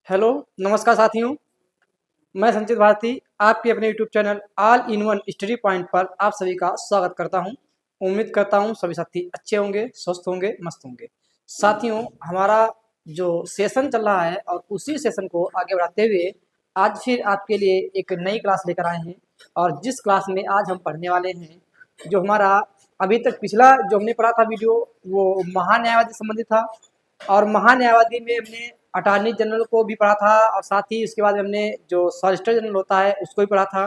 Hello, नमस्कार साथियों। मैं संचित भारती आपके अपने YouTube channel all in one study point पर आप सभी का स्वागत करता हूं। उम्मीद करता हूं सभी साथी अच्छे होंगे, स्वस्थ होंगे, मस्त होंगे। साथियों, हमारा जो सेशन चल रहा है और उसी सेशन को आगे बढ़ाते हुए आज फिर आपके लिए एक नई क्लास लेकर आए हैं। और जिस क्लास में आज हम पढ़ने वाले हैं, जो हमारा अभी तक पिछला जो हमने पढ़ा था वीडियो, वो महान्यायवादी संबंधित था। और महान्यायवादी में हमने अटॉर्नी जनरल को भी पढ़ा था और साथ ही उसके बाद हमने जो सॉलिसिटर जनरल होता है उसको भी पढ़ा था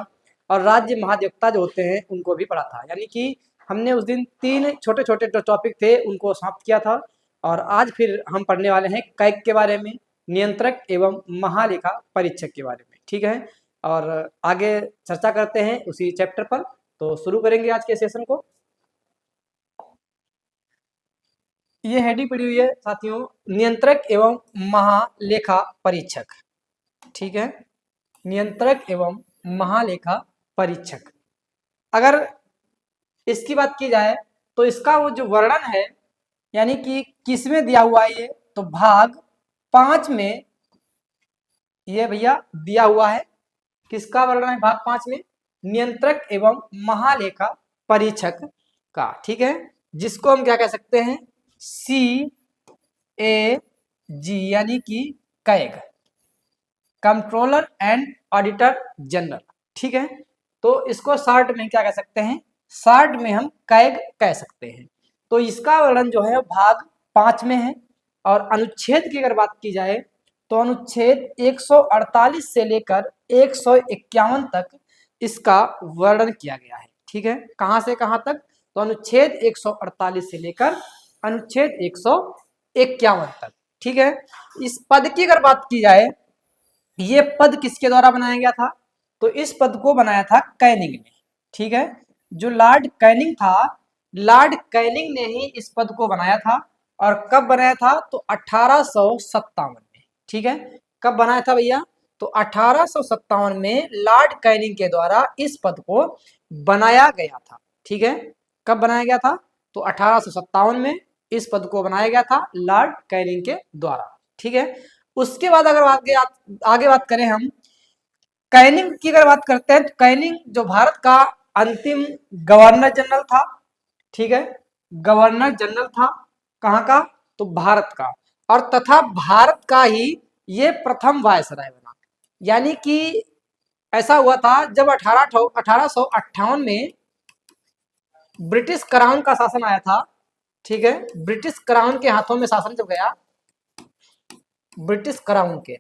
और राज्य महाधिवक्ता जो होते हैं उनको भी पढ़ा था। यानी कि हमने उस दिन 3 छोटे-छोटे जो टॉपिक थे उनको समाप्त किया था। और आज फिर हम पढ़ने वाले हैं कैग के बारे में, नियंत्रक एवं महालेखा परीक्षक के बारे में। ठीक है? और आगे चर्चा करते हैं उसी चैप्टर पर। तो शुरू करेंगे आज के सेशन को। ये हेडिंग पड़ी हुई है साथियों, नियंत्रक एवं महालेखा परीक्षक। ठीक है? नियंत्रक एवं महालेखा परीक्षक। अगर इसकी बात की जाए तो इसका वो जो वर्णन है, यानी कि किसमें दिया हुआ है ये, तो भाग 5 में ये भैया दिया हुआ है। किसका वर्णन है भाग 5 में? नियंत्रक एवं महालेखा परीक्षक का। ठीक है? जिसको हम क्या कह सकते हैं? CAG, यानी कि CAG, controller and auditor general. ठीक है? तो इसको शॉर्ट में क्या कह सकते हैं? शॉर्ट में हम कैग कह सकते हैं। तो इसका वर्णन जो है भाग 5 में है। और अनुच्छेद की अगर बात की जाए तो अनुच्छेद 148 से लेकर 151 तक इसका वर्णन किया गया है। ठीक है? कहां से कहां तक? तो अनुच्छेद 148 से लेकर अनुच्छेद 151 तक। ठीक है? इस पद की अगर बात की जाए, ये पद किसके द्वारा बनाया गया था? तो इस पद को बनाया था कैनिंग ने। ठीक है? जो लॉर्ड कैनिंग था, लॉर्ड कैनिंग ने ही इस पद को बनाया था। और कब बनाया था? तो 1857 में। ठीक है? कब बनाया था भैया? तो 1857 में लॉर्ड कैनिंग के द्वारा इस पद को बनाया गया था। ठीक है? कब बनाया गया था? तो 1857 में इस पद को बनाया गया था लॉर्ड कैनिंग के द्वारा। ठीक है? उसके बाद अगर आगे बात करें हम कैनिंग की, अगर बात करते हैं तो कैनिंग जो भारत का अंतिम गवर्नर जनरल था। ठीक है? गवर्नर जनरल था। कहाँ का? तो भारत का। और तथा भारत का ही ये प्रथम वायसराय बना। यानी कि ऐसा हुआ था जब 1858 में ब्रिटिश क्राउन का शासन आया था। ठीक है? ब्रिटिश क्राउन के हाथों में शासन जब गया, ब्रिटिश क्राउन के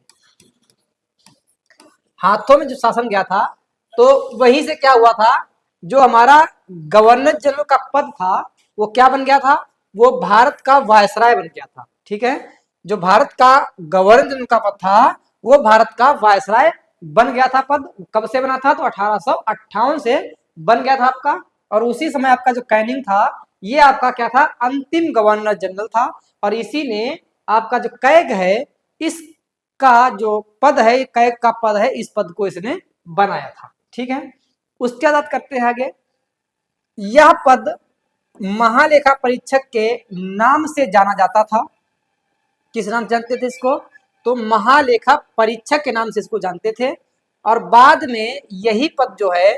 हाथों में जो शासन गया था, तो वहीं से क्या हुआ था, जो हमारा गवर्नर जनरल का पद था वो क्या बन गया था? वो भारत का वायसराय बन गया था। ठीक है? जो भारत का गवर्नर जनरल का पद था वो भारत का वायसराय बन गया था। पद कब से बना था? तो 1858 से बन गया था आपका। और उसी समय आपका जो कैनिंग था ये आपका क्या था? अंतिम गवर्नर जनरल था। और इसी ने आपका जो कैग है, इस का जो पद है, कैग का पद है, इस पद को इसने बनाया था। ठीक है? उसके बाद करते हैं आगे। यह पद महालेखा परीक्षक के नाम से जाना जाता था। किस नाम से जानते थे इसको? तो महालेखा परीक्षक के नाम से इसको जानते थे। और बाद में यही पद जो है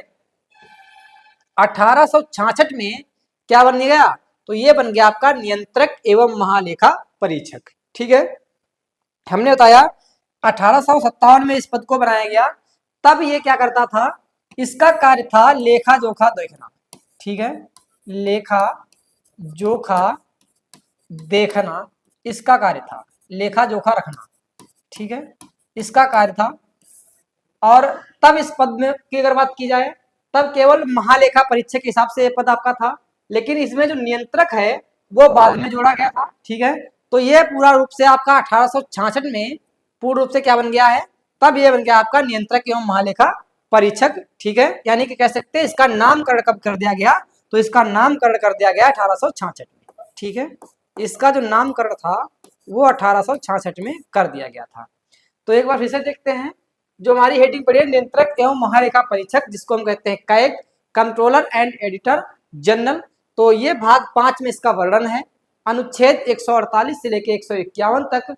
1866 में क्या बन गया? तो ये बन गया आपका नियंत्रक एवं महालेखा परीक्षक। ठीक है? हमने बताया 1857 में इस पद को बनाया गया। तब ये क्या करता था? इसका कार्य था लेखा जोखा देखना। ठीक है? लेखा जोखा देखना इसका कार्य था, लेखा जोखा रखना। ठीक है? इसका कार्य था। और तब इस पद में की अगर बात की जाए, तब केवल महालेखा परीक्षक के हिसाब से ये पद आपका था। लेकिन इसमें जो नियंत्रक है वो बाद में जोड़ा गया था। ठीक है? तो ये पूरा रूप से आपका 1866 में पूर्ण रूप से क्या बन गया है? तब ये बन गया आपका नियंत्रक एवं महालेखा परीक्षक। ठीक है? यानी कि कह सकते हैं इसका नामकरण कब कर दिया गया? तो इसका नामकरण कर दिया गया 1866 में। ठीक है? इसका जो नामकरण था वो 1866 में कर दिया गया था। तो एक बार फिर से देखते हैं जो हमारी हेडिंग पड़ी है, नियंत्रक एवं महालेखा परीक्षक, जिसको हम कहते हैं CAG, controller and editor general. तो ये भाग 5 में इसका वर्णन है। अनुच्छेद 148 से लेकर 151 तक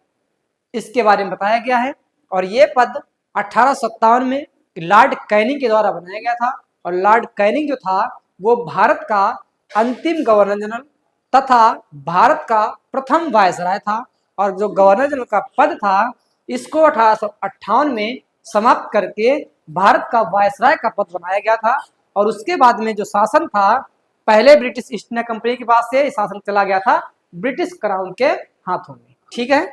इसके बारे में बताया गया है। और ये पद 1857 में लॉर्ड कैनिंग के द्वारा बनाया गया था। और लॉर्ड कैनिंग जो था वो भारत का अंतिम गवर्नर जनरल तथा भारत का प्रथम वायसराय था। और जो गवर्नर जनरल का पद था इसको 1858 में समाप्त करके भारत का वायसराय का पद बनाया गया था। और उसके बाद में जो शासन था पहले ब्रिटिश ईस्ट इंडिया कंपनी के पास से शासन चला गया था ब्रिटिश क्राउन के हाथों में। ठीक है,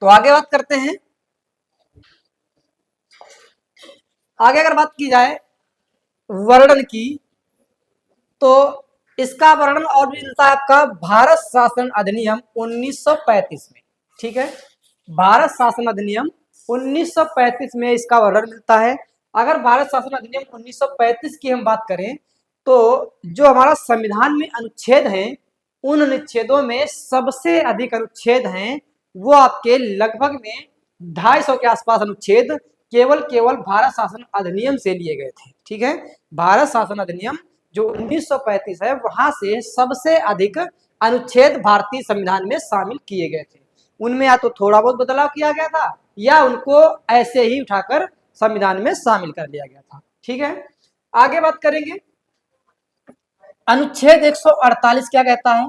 तो आगे बात करते हैं। आगे अगर बात की जाए वर्णन की तो इसका वर्णन और भी मिलता है आपका भारत शासन अधिनियम 1935 में। ठीक है, भारत शासन अधिनियम 1935 में इसका वर्णन मिलता है। अगर भारत शासन अधिनियम 1935 की हम बात करें तो जो हमारा संविधान में अनुच्छेद हैं उन अनुच्छेदों में सबसे अधिक अनुच्छेद हैं वो आपके लगभग में 250 के आसपास अनुच्छेद केवल भारत शासन अधिनियम से लिए गए थे। ठीक है, भारत शासन अधिनियम जो 1935 है वहां से सबसे अधिक अनुच्छेद भारतीय संविधान में शामिल किए गए थे। उनमें या तो थोड़ा बहुत बदलाव किया गया था या उनको ऐसे ही उठाकर संविधान में शामिल कर लिया गया था। ठीक है, आगे बात करेंगे। अनुच्छेद 148 क्या कहता है?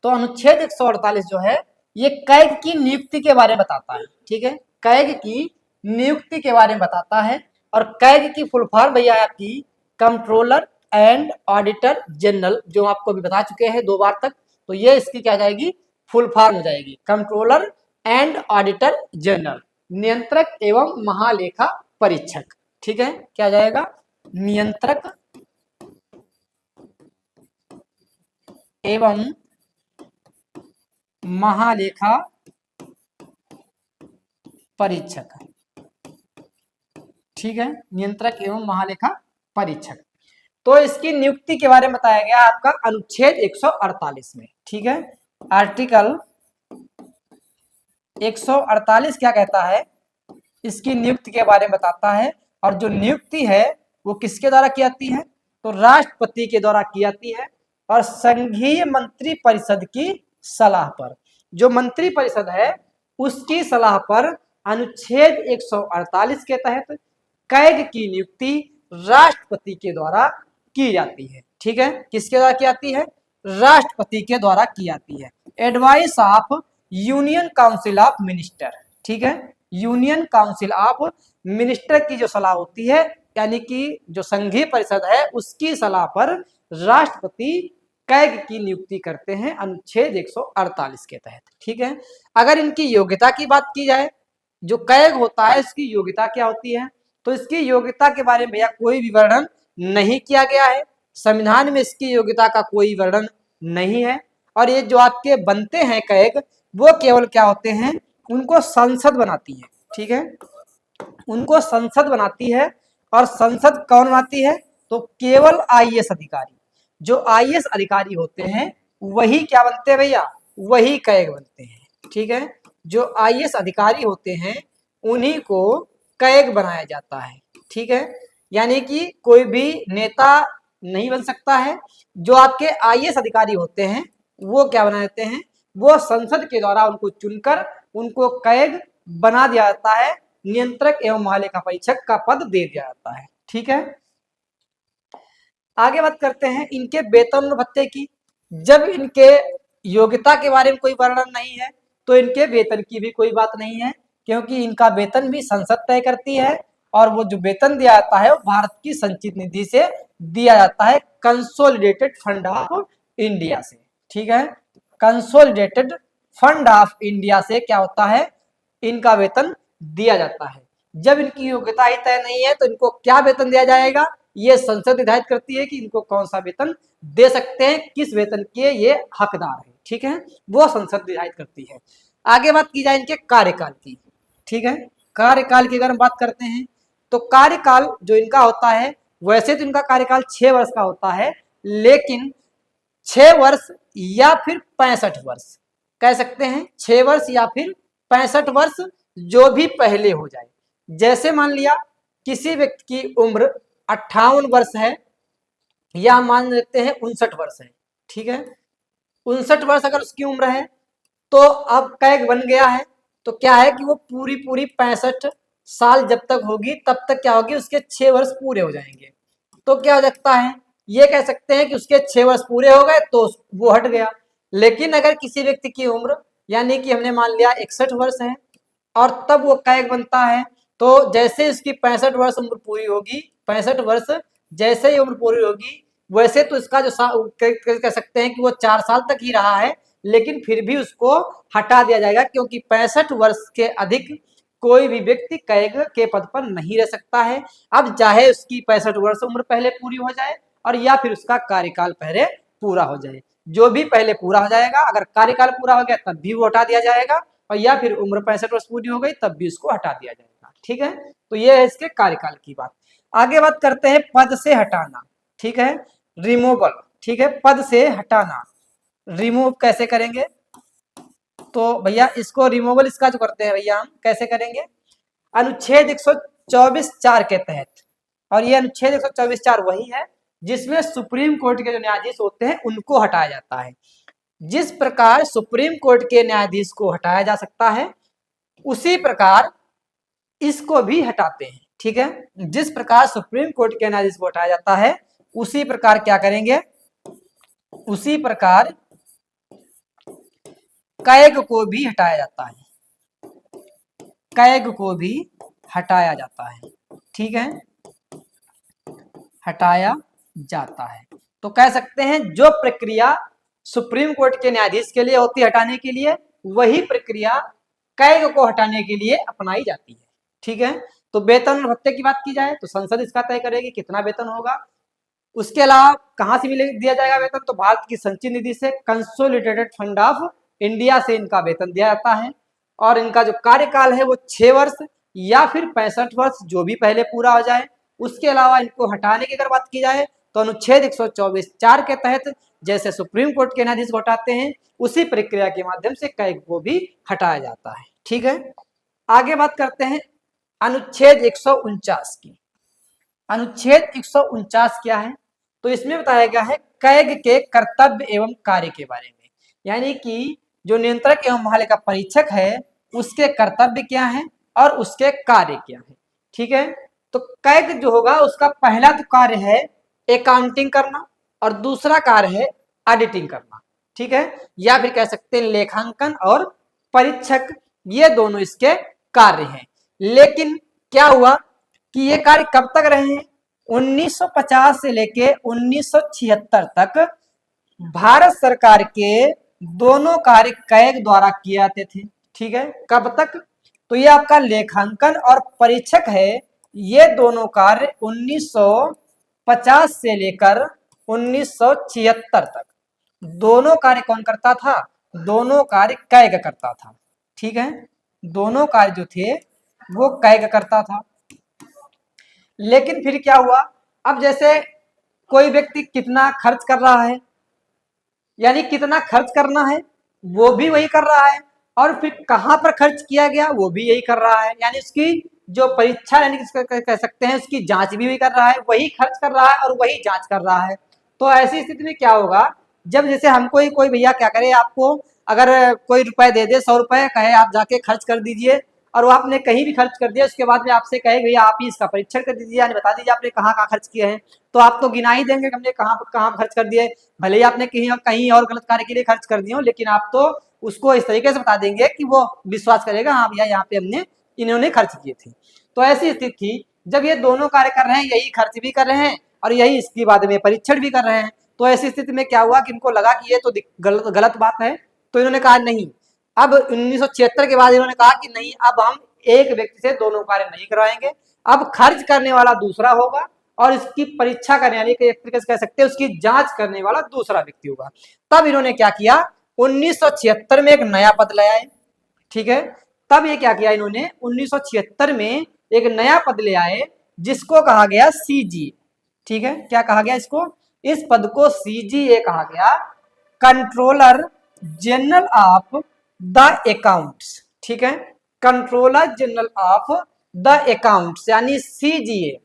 तो अनुच्छेद 148 जो है ये कैग की नियुक्ति के बारे में बताता है। ठीक है, कैग की नियुक्ति के बारे में बताता है। और कैग की फुल फॉर्म भैया आपकी कंट्रोलर एंड ऑडिटर जनरल, जो आपको भी बता चुके हैं 2 बार तक। तो ये इसकी क्या जाएगी? फुल फॉर्म हो जाएगी कंट्रोलर एंड ऑडिटर जनरल, नियंत्रक एवं महालेखा परीक्षक। ठीक है, क्या जाएगा? नियंत्रक एवं महालेखा परीक्षक। ठीक है, नियंत्रक एवं महालेखा परीक्षक। तो इसकी नियुक्ति के बारे में बताया गया आपका अनुच्छेद 148 में। ठीक है, आर्टिकल 148 क्या कहता है? इसकी नियुक्ति के बारे में बताता है। और जो नियुक्ति है वो किसके द्वारा की जाती है? तो राष्ट्रपति के द्वारा की जाती है और संघीय मंत्री परिषद की सलाह पर। जो मंत्री परिषद है उसकी सलाह पर अनुच्छेद 148 के तहत कैग की नियुक्ति राष्ट्रपति के द्वारा की जाती है। ठीक है, किसके द्वारा की जाती है? राष्ट्रपति के द्वारा की जाती है। Advice of union council of minister. ठीक है, यूनियन काउंसिल ऑफ मिनिस्टर की जो सलाह होती है यानी कि जो संघीय परिषद है उसकी सलाह पर राष्ट्रपति कैग की नियुक्ति करते हैं अनुच्छेद 148 के तहत। ठीक है, अगर इनकी योग्यता की बात की जाए, जो कैग होता है इसकी योग्यता क्या होती है? तो इसकी योग्यता के बारे में भैया कोई भी वर्णन नहीं किया गया है, संविधान में इसकी योग्यता का कोई वर्णन नहीं है। और ये जो आपके बनते हैं कैग वो केवल क्या होते हैं? उनको संसद बनाती है। ठीक है, उनको संसद बनाती है। और संसद कौन बनाती है? तो केवल आईएएस अधिकारी, जो आईएएस अधिकारी होते हैं वही क्या बनते हैं भैया? वही कैग बनते हैं। ठीक है, जो आईएएस अधिकारी होते हैं उन्हीं को कैग बनाया जाता है। ठीक है, यानी कि कोई भी नेता नहीं बन सकता है। जो आपके आईएएस अधिकारी होते हैं वो क्या बना देते हैं? वो संसद के द्वारा उनको चुनकर उनको कैग बना दिया जाता है, नियंत्रक एवं महालेखा परीक्षक का पद दे दिया जाता है। ठीक है, आगे बात करते हैं इनके वेतन और भत्ते की। जब इनके योग्यता के बारे में कोई वर्णन नहीं है तो इनके वेतन की भी कोई बात नहीं है, क्योंकि इनका वेतन भी संसद तय करती है। और वो जो वेतन दिया जाता है वो भारत की संचित निधि से दिया जाता है, कंसोलिडेटेड फंड ऑफ इंडिया से। ठीक है, कंसोलिडेटेड फंड ऑफ इंडिया से क्या होता है? इनका वेतन दिया जाता है। जब इनकी योग्यता ही तय नहीं है तो इनको क्या वेतन दिया जाएगा? ये संसद निर्धारित करती है कि इनको कौन सा वेतन दे सकते हैं, किस वेतन के ये हकदार है। ठीक है, वो संसद निर्धारित करती है। आगे बात की जाए इनके कार्यकाल की। ठीक है, कार्यकाल की अगर हम बात करते हैं तो कार्यकाल जो इनका होता है वैसे तो इनका कार्यकाल 6 वर्ष का होता है, लेकिन 6 वर्ष या फिर 65 वर्ष कह सकते हैं, 6 वर्ष या फिर 65 वर्ष जो भी पहले हो जाए। जैसे मान लिया किसी व्यक्ति की उम्र 58 वर्ष है या मान लेते हैं 59 वर्ष है। ठीक है, 59 वर्ष अगर उसकी उम्र है तो अब कैग बन गया है तो क्या है कि वो पूरी पूरी 65 साल जब तक होगी तब तक क्या होगी, उसके 6 वर्ष पूरे हो जाएंगे। तो क्या हो सकता है, ये कह सकते हैं कि उसके 6 वर्ष पूरे हो गए तो वो हट गया। लेकिन अगर किसी व्यक्ति की उम्र यानी कि हमने मान लिया 61 वर्ष है और तब वो कैग बनता है, तो जैसे इसकी 65 वर्ष उम्र पूरी होगी, 65 वर्ष जैसे ही उम्र पूरी होगी, वैसे तो इसका जो कह सकते हैं कि वो 4 साल तक ही रहा है, लेकिन फिर भी उसको हटा दिया जाएगा, क्योंकि 65 वर्ष के अधिक कोई भी व्यक्ति कैग के पद पर नहीं रह सकता है। अब चाहे उसकी 65 वर्ष उम्र पहले पूरी हो जाए और या फिर उसका कार्यकाल पहले पूरा हो जाए, जो भी पहले पूरा हो जाएगा, अगर कार्यकाल पूरा हो गया तब भी वो हटा दिया जाएगा, और या फिर उम्र 65 वर्ष पूरी हो गई तब भी उसको हटा दिया जाएगा। ठीक है, तो ये है इसके कार्यकाल की बात। आगे बात करते हैं पद से हटाना। ठीक है, रिमूवल। ठीक है, पद से हटाना, रिमूव कैसे करेंगे, तो भैया इसको रिमूवल इसका जो करते हैं भैया हम कैसे करेंगे, अनुच्छेद 124(4) के तहत। और ये अनुच्छेद 124(4) वही है जिसमें सुप्रीम कोर्ट के जो न्यायाधीश होते हैं उनको हटाया जाता है। जिस प्रकार सुप्रीम कोर्ट के न्यायाधीश को हटाया जा सकता है, उसी प्रकार इसको भी हटाते हैं। ठीक है, जिस प्रकार सुप्रीम कोर्ट के न्यायाधीश को हटाया जाता है, उसी प्रकार क्या करेंगे, उसी प्रकार कैग को भी हटाया जाता है, कैग को भी हटाया जाता है। ठीक है, हटाया जाता है। तो कह सकते हैं जो प्रक्रिया सुप्रीम कोर्ट के न्यायाधीश के लिए होती है हटाने के लिए, वही प्रक्रिया कैग को हटाने के लिए अपनाई जाती है। ठीक है, तो वेतन और भत्ते की बात की जाए तो संसद इसका तय करेगी कितना वेतन होगा। उसके अलावा कहां से मिले दिया जाएगा वेतन, तो भारत की संचित निधि से, कंसोलिडेटेड फंड ऑफ इंडिया से इनका वेतन दिया जाता है। और इनका जो कार्यकाल है वो 6 वर्ष या फिर 65 वर्ष, जो भी पहले पूरा हो जाए। उसके अलावा इनको हटाने की अगर बात की जाए तो अनुच्छेद 124(4) के तहत जैसे सुप्रीम कोर्ट के न्यायाधीश को हटाते हैं, उसी प्रक्रिया के माध्यम से कैग को भी हटाया जाता है। ठीक है, आगे बात करते हैं अनुच्छेद 149 की। अनुच्छेद 149 क्या है, तो इसमें बताया गया है कैग के कर्तव्य एवं कार्य के बारे में, यानी कि जो नियंत्रक एवं महालेखा परीक्षक है उसके कर्तव्य क्या है और उसके कार्य क्या है। ठीक है, तो कैग जो होगा उसका पहला तो कार्य है अकाउंटिंग करना और दूसरा कार्य है ऑडिटिंग करना। ठीक है, या फिर कह सकते हैं लेखांकन और परीक्षक, ये दोनों इसके कार्य हैं। लेकिन क्या हुआ कि ये कार्य कब तक रहे हैं, 1950 से लेके 1976 तक भारत सरकार के दोनों कार्य कैग द्वारा किए जाते थे। ठीक है, कब तक, तो ये आपका लेखांकन और परीक्षक है, ये दोनों कार्य 1950 से लेकर 1976 तक दोनों कार्य कौन करता था, दोनों कार्य कैग करता था। ठीक है, दोनों कार्य जो थे वो कैग करता था। लेकिन फिर क्या हुआ, अब जैसे कोई व्यक्ति कितना खर्च कर रहा है, यानी कितना खर्च करना है वो भी वही कर रहा है, और फिर कहां पर खर्च किया गया वो भी यही कर रहा है, यानी उसकी जो परीक्षा यानी कह सकते हैं उसकी जांच भी वही कर रहा है, वही खर्च कर रहा है और वही जांच कर रहा है। तो ऐसी स्थिति में क्या होगा, जब जैसे हमको ही कोई भैया क्या करे, आपको अगर कोई रुपए दे दे, 100 रुपए कहे आप जाके खर्च कर दीजिए, और वो आपने कहीं भी खर्च कर दिया, उसके बाद में आपसे कहे भैया आप ही इसका परीक्षण कर दीजिए, यानी बता दीजिए आपने कहाँ कहाँ खर्च किए हैं, तो आप तो गिना ही देंगे हमने कहाँ कहाँ खर्च कर दिए। भले ही आपने कहीं और गलत कार्य के लिए खर्च कर दिए हो, लेकिन आप तो उसको इस तरीके से बता देंगे कि वो विश्वास करेगा हाँ भैया यहाँ पे हमने इन्होंने खर्च किए थे। तो ऐसी स्थिति थी जब ये दोनों कार्य कर रहे हैं, यही खर्च भी कर रहे हैं और यही इसके बाद में परीक्षण भी कर रहे हैं। तो ऐसी स्थिति में क्या हुआ कि इनको लगा कि ये तो गलत बात है, तो इन्होंने कहा नहीं, अब 1976 के बाद इन्होंने कहा कि नहीं, अब हम एक व्यक्ति से दोनों कार्य नहीं करवाएंगे, अब खर्च करने वाला दूसरा होगा और इसकी परीक्षा करने वाली एक तरीके से कह सकते हैं उसकी जांच करने वाला दूसरा व्यक्ति होगा। तब इन्होंने क्या किया, 1976 में एक नया पद ले आए। ठीक है, तब ये क्या किया इन्होंने, 1976 में एक नया पद ले आए जिसको कहा गया सीजीए। ठीक है, क्या कहा गया इसको, इस पद को सीजीए कहा गया, controller general of the accounts. ठीक है, controller general of the accounts यानी सीजीए।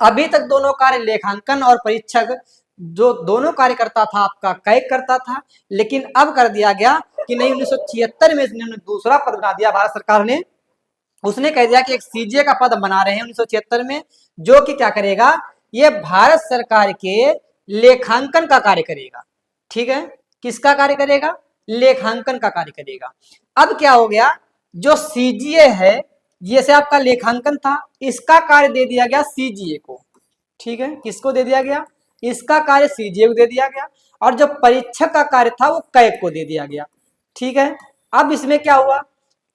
अभी तक दोनों कार्य लेखांकन और परीक्षक जो दोनों कार्य करता था आपका कैग करता था, लेकिन अब कर दिया गया कि नहीं 1976 में इन्होंने दूसरा पद बना दिया भारत सरकार ने। उसने कह दिया कि एक सीजीए का पद बना रहे हैं 1976 में, जो कि क्या करेगा, ये भारत सरकार के लेखांकन का कार्य करेगा। ठीक है, किसका कार्य करेगा, लेखांकन का कार्य करेगा। अब क्या हो गया, जो सीजीए है ये से आपका लेखांकन था, इसका कार्य दे दिया गया सीजीए को। ठीक है, किसको दे दिया गया, इसका कार्य सीजीए को दे दिया गया, और जो परीक्षक का कार्य था वो कैग को दे दिया गया। ठीक है, अब इसमें क्या हुआ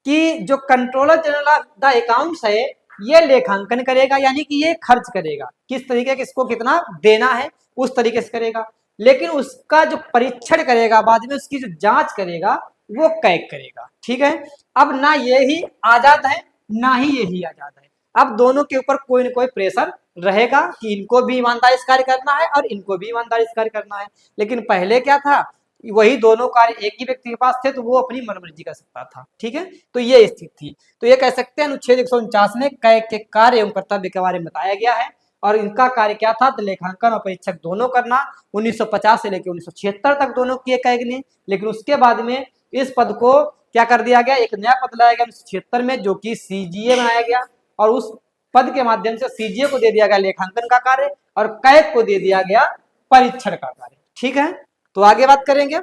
कि जो controller general of the accounts है ये लेखांकन करेगा, यानी कि ये खर्च करेगा, किस तरीके के इसको कितना देना है उस तरीके से करेगा, लेकिन उसका जो परीक्षण करेगा बाद में, उसकी जो जांच करेगा वो कैग करेगा। ठीक है, अब ना ये ही आजाद है ना ही यही आजाद है, अब दोनों के ऊपर कोई ना कोई प्रेशर रहेगा कि इनको भी ईमानदारी से कार्य करना है और इनको भी ईमानदारी से कार्य करना है। लेकिन पहले क्या था, वही दोनों कार्य एक ही व्यक्ति के पास थे तो वो अपनी मनमर्जी कर सकता था। ठीक है, तो ये स्थिति थी। तो ये कह सकते हैं अनुच्छेद 149 में कैग के कार्य एवं कर्तव्य के बारे में बताया गया है, और इनका कार्य क्या था, तो लेखांकन और परीक्षक दोनों करना। 1950 से लेकर 1976 तक दोनों किए कैग ने, लेकिन उसके बाद में इस पद को क्या कर दिया गया, एक नया पद लाया गया 1976 में, जो कि सीजीए बनाया गया, और उस पद के माध्यम से सीजीए को दे दिया गया लेखांकन का कार्य और कैग को दे दिया गया परीक्षण का कार्य। ठीक है, तो आगे बात करेंगे।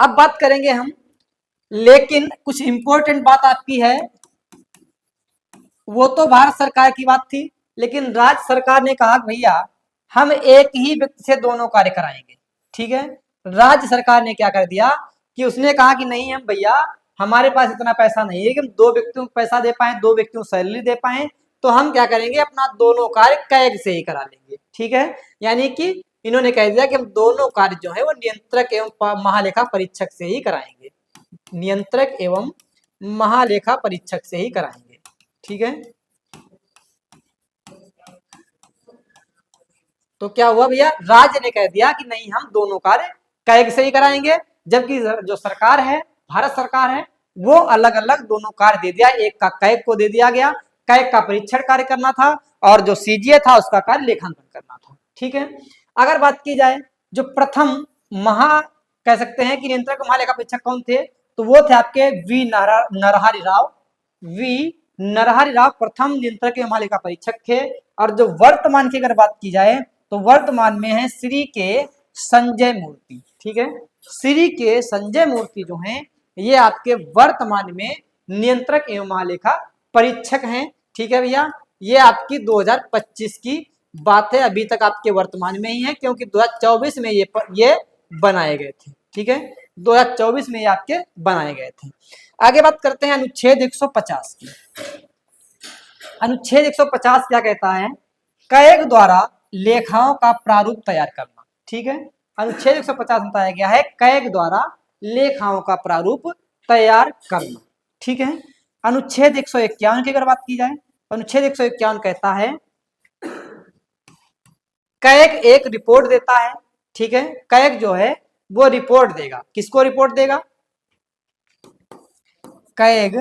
अब बात करेंगे हम, लेकिन कुछ इंपॉर्टेंट बात आपकी है, वो तो भारत सरकार की बात थी, लेकिन राज्य सरकार ने कहा भैया हम एक ही व्यक्ति से दोनों कार्य कराएंगे। ठीक है, राज्य सरकार ने क्या कर दिया कि उसने कहा कि नहीं हम भैया हमारे पास इतना पैसा नहीं है कि हम दो व्यक्तियों को पैसा दे पाए, दो व्यक्तियों को सैलरी दे पाए, तो हम क्या करेंगे, अपना दोनों कार्य कैग से ही करा लेंगे। ठीक है, यानी कि इन्होंने कह दिया कि हम दोनों कार्य जो है वो नियंत्रक एवं महालेखा परीक्षक से ही कराएंगे, नियंत्रक एवं महालेखा परीक्षक से ही कराएंगे। ठीक है, तो क्या हुआ भैया, राज्य ने कह दिया कि नहीं हम दोनों कार्य कैग से ही कराएंगे, जबकि जो सरकार है, भारत सरकार है, वो अलग अलग दोनों कार्य दे दिया, एक का कैग को दे दिया गया, कैग का परीक्षण कार्य करना था और जो सीजीए था उसका कार्य लेखांकन करना था। ठीक है, अगर बात की जाए जो प्रथम महा कह सकते हैं कि नियंत्रक महालेखा परीक्षक कौन थे, तो वो थे आपके वी नरहरि राव। वी नरहरि राव प्रथम नियंत्रक महालेखा परीक्षक थे, और जो वर्तमान की अगर बात की जाए तो वर्तमान में है श्री के संजय मूर्ति। ठीक है, श्री के संजय मूर्ति जो हैं ये आपके वर्तमान में नियंत्रक एवं महालेखा परीक्षक हैं। ठीक है भैया, ये आपकी 2025 की बात है, अभी तक आपके वर्तमान में ही है, क्योंकि 2024 में ये बनाए गए थे। ठीक है, 2024 में ये आपके बनाए गए थे। आगे बात करते हैं अनुच्छेद 150 की। अनुच्छेद 150 क्या कहता है, कैग द्वारा लेखाओं का प्रारूप तैयार करना। ठीक है, अनुच्छेद 150 में बताया गया है कैग द्वारा लेखाओं का प्रारूप तैयार करना। ठीक है, अनुच्छेद 151 की अगर बात की जाए, अनुच्छेद 151 कहता है कैग एक रिपोर्ट देता है। ठीक है, कैग जो है वो रिपोर्ट देगा, किसको रिपोर्ट देगा, कैग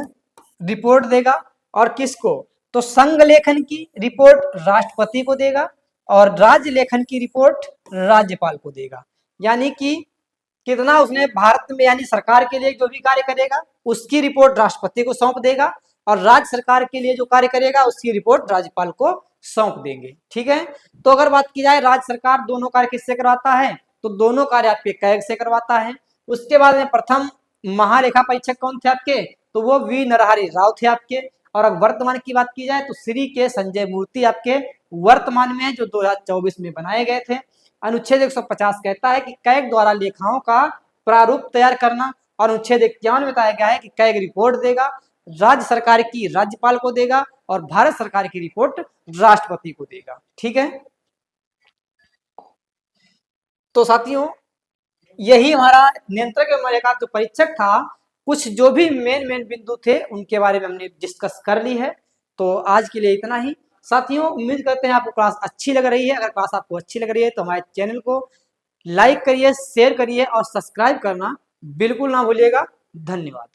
रिपोर्ट देगा, और किसको, तो संघ लेखन की रिपोर्ट राष्ट्रपति को देगा और राज्य लेखन की रिपोर्ट राज्यपाल को देगा। यानी कि कितना उसने भारत में यानी सरकार के लिए जो भी कार्य करेगा उसकी रिपोर्ट राष्ट्रपति को सौंप देगा, और राज्य सरकार के लिए जो कार्य करेगा उसकी रिपोर्ट राज्यपाल को सौंप देंगे। ठीक है, तो अगर बात की जाए राज्य सरकार दोनों कार्य किससे करवाता है, तो दोनों कार्य आपके कैग से करवाता है। उसके बाद में प्रथम महालेखा परीक्षक कौन थे आपके, तो वो वी नरहरि राव थे आपके। और अब वर्तमान की बात की जाए तो श्री के संजय मूर्ति आपके वर्तमान में है, जो 2024 में बनाए गए थे। अनुच्छेद 150 कहता है कि कैग द्वारा लेखाओं का प्रारूप तैयार करना, और अनुच्छेद 51 में बताया गया है कि कैग रिपोर्ट देगा, राज्य सरकार की राज्यपाल को देगा और भारत सरकार की रिपोर्ट राष्ट्रपति को देगा। ठीक है, तो साथियों यही हमारा नियंत्रक एवं महालेखा जो परीक्षक था, कुछ जो भी मेन बिंदु थे उनके बारे में हमने डिस्कस कर ली है। तो आज के लिए इतना ही साथियों, उम्मीद करते हैं आपको क्लास अच्छी लग रही है। अगर क्लास आपको अच्छी लग रही है तो हमारे चैनल को लाइक करिए, शेयर करिए और सब्सक्राइब करना बिल्कुल ना भूलिएगा। धन्यवाद।